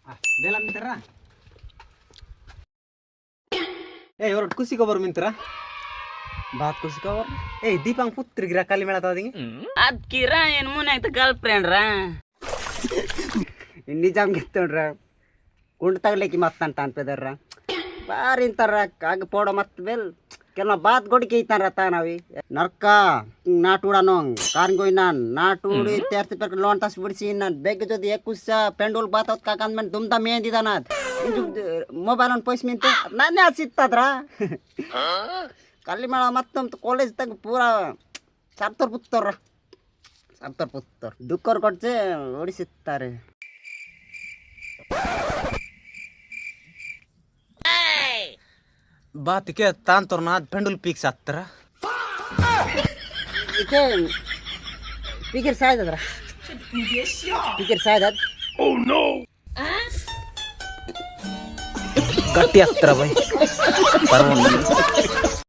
बेला मित्र ए और कुसी खबर मित्र बात कुसी खबर ए दीपांग पुत्र गिरा काली मेला तादिंगे ಅದ್ ಕಿರಾ ಏನ್ ಮುನ್ನಾಯ್ತು ಗರ್ಲ್ ಫ್ರೆಂಡ್ ರಾ ನಿಜಾಮ್ ಗೆತ್ತೋಣ್ರ ಕುಂಡ್ ತಗಲಿಕ್ಕೆ ಮತ್ತಂತ ಅನ್ಪದಾರ ಬಾರಿ ಇಂತಾರ ಕಾಗ ಪೋಡ ಮತ್ ಬೆಲ್ ಕೆಲವ ಬಾತ್ ಗೊಡಿಕೆ ಇತ್ತಾರ ತಾನವಿ ನರ್ಕ ನಾಟುಡಾನೋ ಕಾರಿಂಗೋಯ್ ನಾನ್ ನಾಟುಡಿ ತೆರ್ತಿ ಪೆರ್ ಲೋನ್ ತಸ್ ಬಿಡಿಸಿ ನಾನ್ ಬೇಗ ಜೊತೆ ಎಕ್ಕುಸ ಪೆಂಡೋಲ್ ಬಾತ್ ಹೊತ್ ಕಾಕಂದ್ ದುಮ್ದ ಮೇಂದಿದಾನ ಮೊಬೈಲ್ ಒಂದು ಪೈಸ್ ಮಿಂತೆ ನಾನೇ ಸಿತ್ತದ್ರ ಕಲ್ಲಿ ಮೇಳ ಮತ್ತೊಂದು ಕಾಲೇಜ್ ತಗ ಪೂರಾ ಸಾರ್ತರ್ ಪುತ್ತವ್ರ ದುಃಖವ್ರು ಕೊಡ್ಚೆ ಓಡಿಸುತ್ತಾರೆ ಬಾತಿಗೆ ತಾಂತವ್ರನ್ನ ಪೆಂಡುಲ್ ಪೀಕ್ಸ್ ಹಾಕ್ತಾರ ಈಕೆ ಪೀಕಿರ್ ಸಾಯ್ದದ್ರ ಪೀಕಿರ್ ಸಾಯ್ದ ಗಟ್ಟಿ ಹಾಕ್ತಾರ ಬೈ